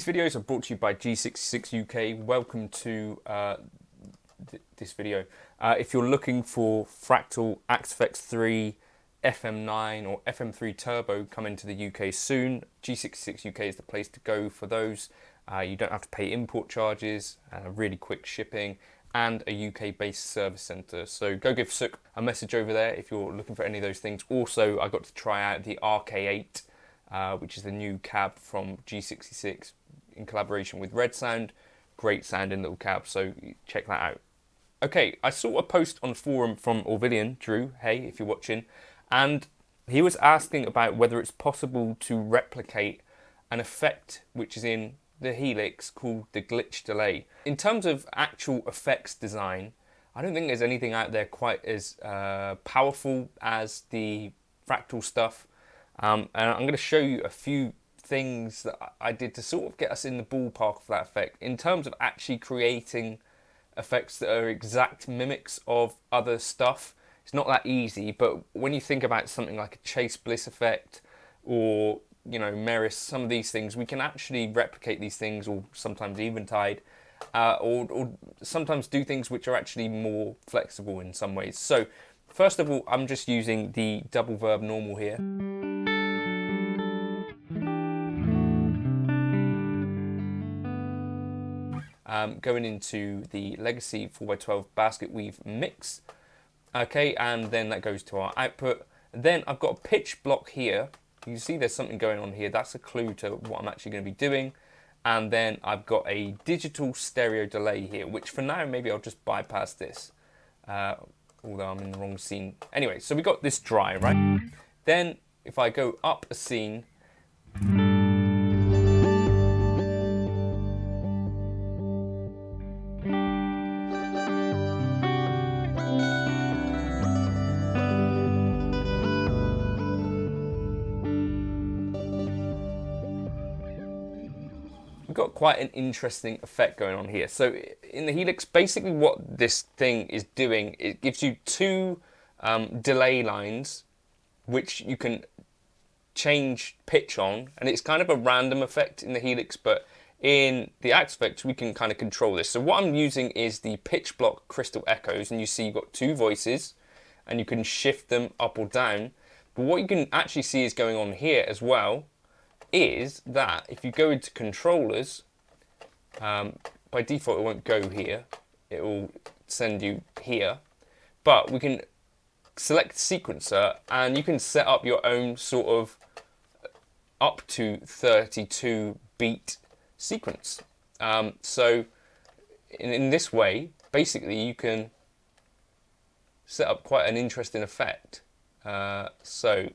These videos are brought to you by G66 UK. Welcome to this video. If you're looking for Fractal Axe 3 FM9 or FM3 Turbo coming to the UK soon, G66 UK is the place to go for those. You don't have to pay import charges, really quick shipping, and a UK-based service centre. So go give Suk a message over there if you're looking for any of those things. Also, I got to try out the RK8, which is the new cab from G66 in collaboration with Red Sound. Great sounding little cab, so check that out. Okay, I saw a post on the forum from Orvillian, Drew, hey, if you're watching, and he was asking about whether it's possible to replicate an effect which is in the Helix called the glitch delay. In terms of actual effects design, I don't think there's anything out there quite as powerful as the Fractal stuff. And I'm going to show you a few things that I did to sort of get us in the ballpark of that effect. In terms of actually creating effects that are exact mimics of other stuff, it's not that easy, but when you think about something like a Chase Bliss effect or, you know, Meris, some of these things, we can actually replicate these things, or sometimes Eventide, or sometimes do things which are actually more flexible in some ways. So first of all, I'm just using the double verb normal here. Going into the Legacy 4x12 basket weave mix. Okay, and then that goes to our output. Then I've got a pitch block here. You can see there's something going on here. That's a clue to what I'm actually going to be doing. And then I've got a digital stereo delay here, which for now, maybe I'll just bypass this. Although I'm in the wrong scene. Anyway, so we got this dry, right? Then if I go up a scene, we've got quite an interesting effect going on here. So in the Helix, basically what this thing is doing, it gives you two delay lines which you can change pitch on, and it's kind of a random effect in the Helix, but in the Axe effect we can kind of control this. So what I'm using is the pitch block crystal echoes, and you see you've got two voices and you can shift them up or down. But what you can actually see is going on here as well is that if you go into controllers, by default it won't go here, it will send you here, but we can select sequencer and you can set up your own sort of up to 32 beat sequence. So in this way, basically you can set up quite an interesting effect. So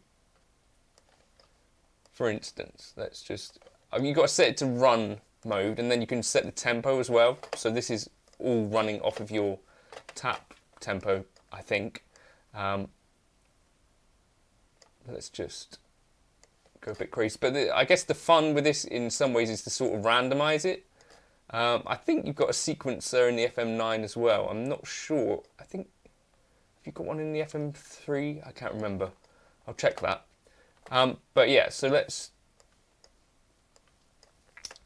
for instance, let's just, you've got to set it to run mode, and then you can set the tempo as well. So this is all running off of your tap tempo, I think. Let's just go a bit crazy. But I guess the fun with this in some ways is to sort of randomize it. I think you've got a sequencer in the FM9 as well. I'm not sure. I think, have you got one in the FM3? I can't remember. I'll check that. But yeah, so let's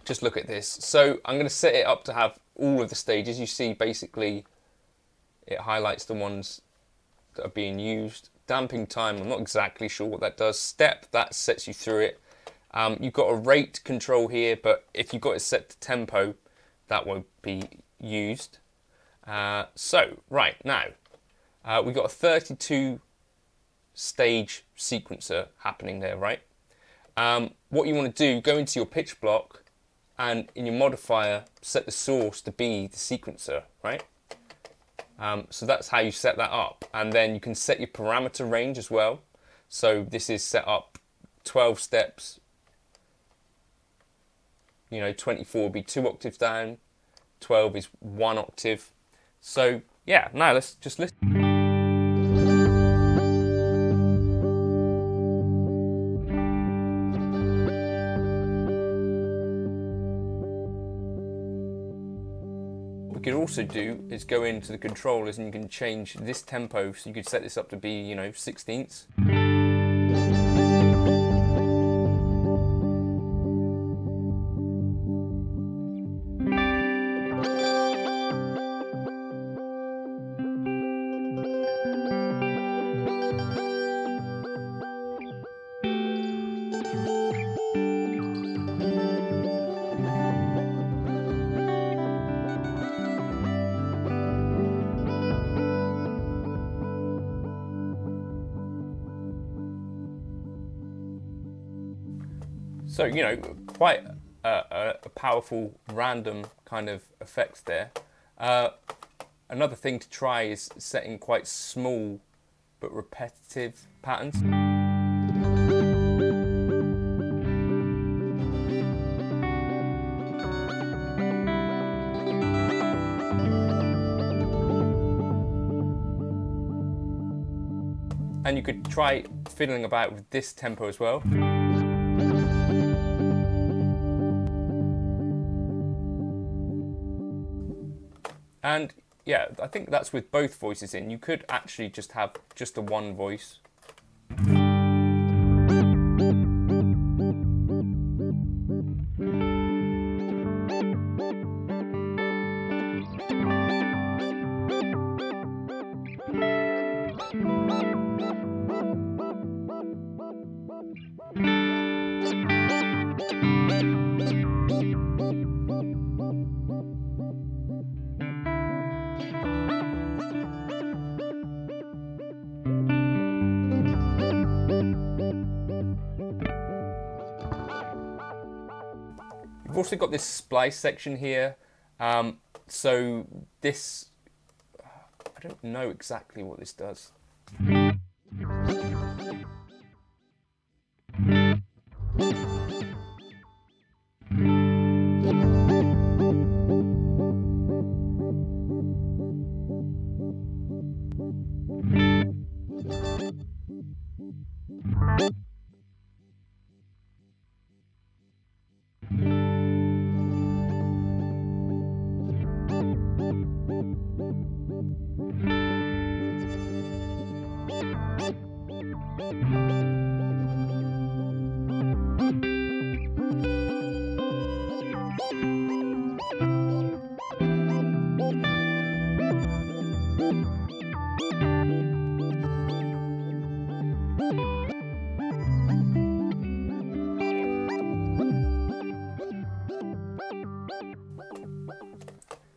just look at this. So I'm going to set it up to have all of the stages. You see basically it highlights the ones that are being used. Damping time, I'm not exactly sure what that does. Step, that sets you through it. You've got a rate control here, but if you've got it set to tempo, that won't be used. So right now, we've got a 32 stage sequencer happening there, right? What you want to do, go into your pitch block and in your modifier set the source to be the sequencer, right? So that's how you set that up, and then you can set your parameter range as well. So this is set up 12 steps, you know, 24 would be 2 octaves down, 12 is 1 octave. So yeah, now let's just listen. What you could also do is go into the controllers and you can change this tempo, so you could set this up to be, you know, 16ths. So, you know, quite a powerful random kind of effects there. Another thing to try is setting quite small but repetitive patterns. And you could try fiddling about with this tempo as well. And yeah, I think that's with both voices in. You could actually just have just the one voice. We've also got this splice section here. So this, I don't know exactly what this does.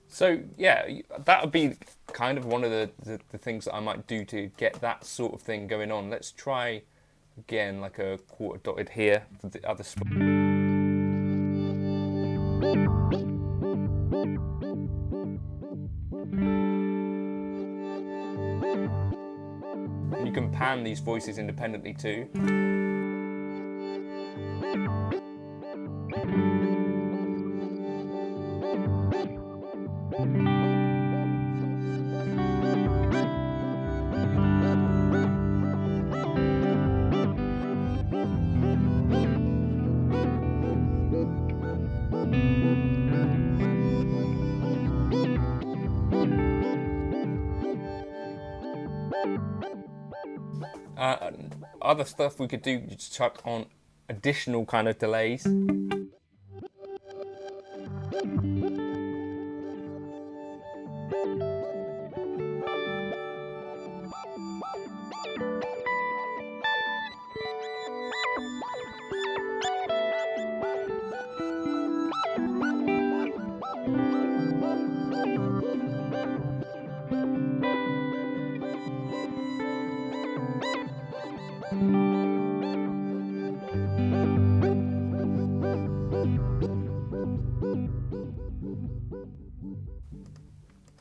So yeah, that would be kind of one of the things that I might do to get that sort of thing going on. Let's try again like a quarter dotted here for the other spot. And you can pan these voices independently too. Other stuff we could do, just chuck on additional kind of delays.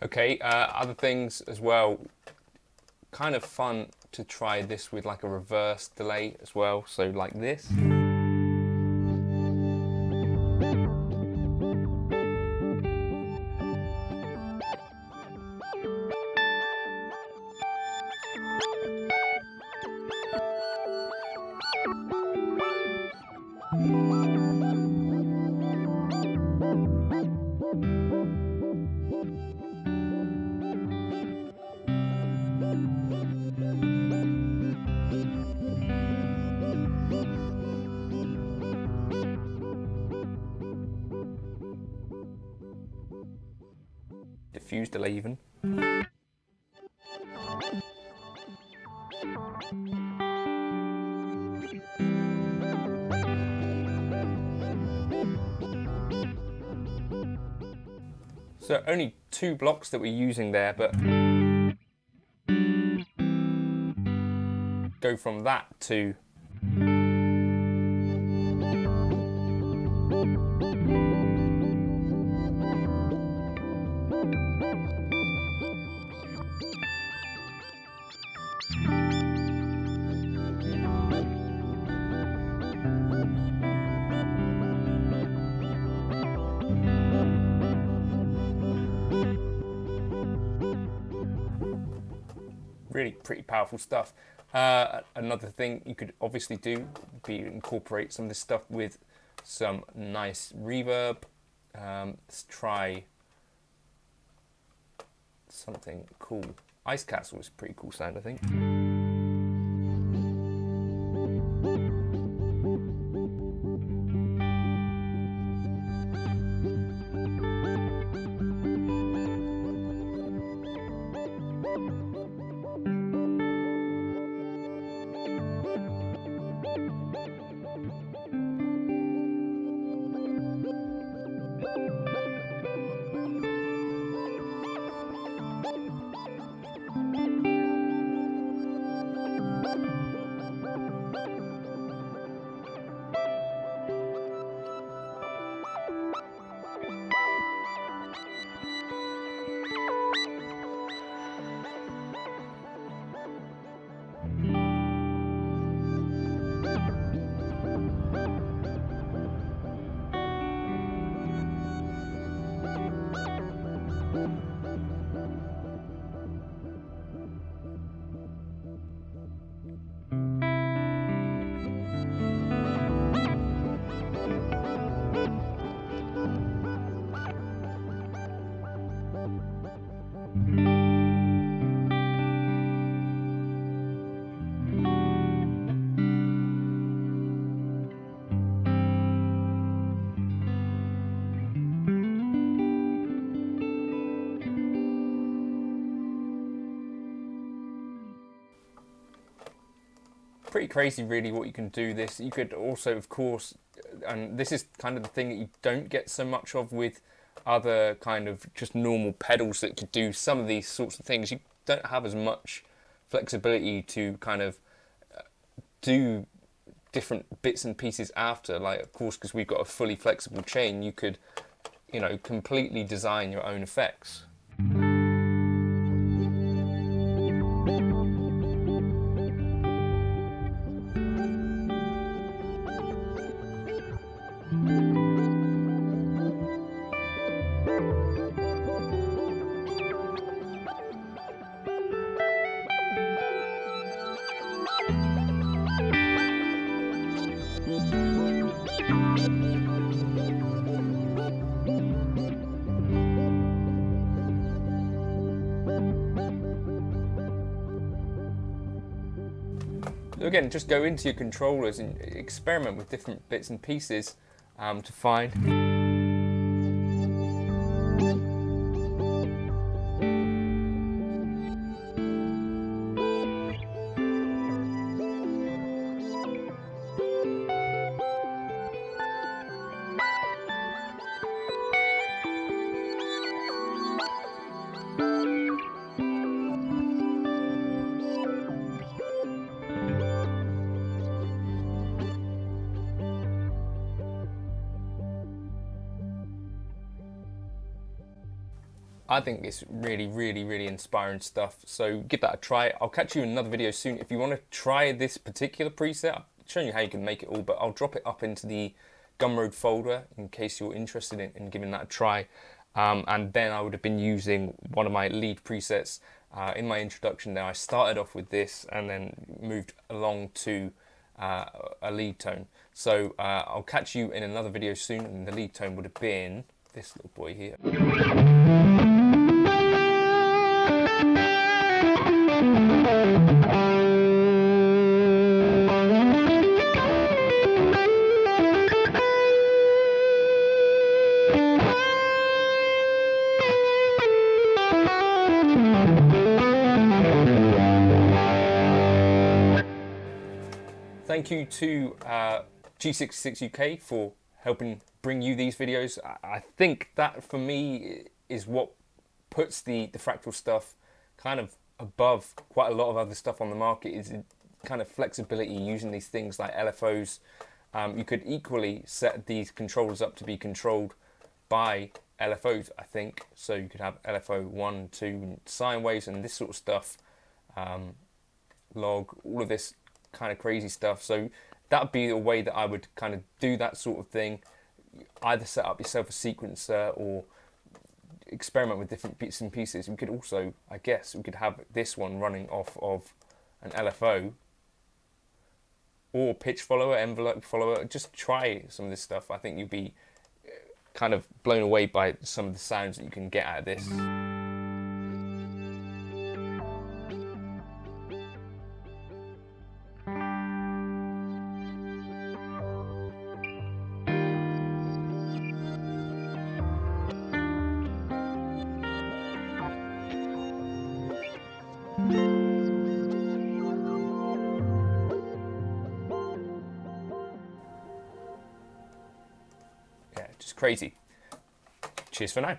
Okay, other things as well, kind of fun to try this with like a reverse delay as well, so like this. Diffuse delay even. So only 2 blocks that we're using there, but go from that to really pretty powerful stuff. Another thing you could obviously do would be incorporate some of this stuff with some nice reverb. Let's try something cool. Ice Castle is a pretty cool sound, I think. Pretty crazy really what you can do this. You could also, of course, and this is kind of the thing that you don't get so much of with other kind of just normal pedals that could do some of these sorts of things. You don't have as much flexibility to kind of do different bits and pieces after, like, of course, because we've got a fully flexible chain, you could, you know, completely design your own effects. So again, just go into your controllers and experiment with different bits and pieces to find. I think it's really inspiring stuff, so give that a try. I'll catch you in another video soon. If you want to try this particular preset, I've shown you how you can make it all, but I'll drop it up into the Gumroad folder in case you're interested in giving that a try. And then I would have been using one of my lead presets in my introduction there. I started off with this and then moved along to a lead tone. So I'll catch you in another video soon, and the lead tone would have been this little boy here. Thank you to G66 UK for helping bring you these videos. I think that for me is what puts the Fractal stuff kind of above quite a lot of other stuff on the market, is kind of flexibility using these things like LFOs. You could equally set these controllers up to be controlled by LFOs, I think. So you could have LFO 1, 2, sine waves and this sort of stuff, log, all of this kind of crazy stuff. So that would be a way that I would kind of do that sort of thing. Either set up yourself a sequencer or experiment with different bits and pieces. We could also, I guess, we could have this one running off of an LFO or pitch follower, envelope follower. Just try some of this stuff. I think you'll be kind of blown away by some of the sounds that you can get out of this. Yeah, just crazy. Cheers for now.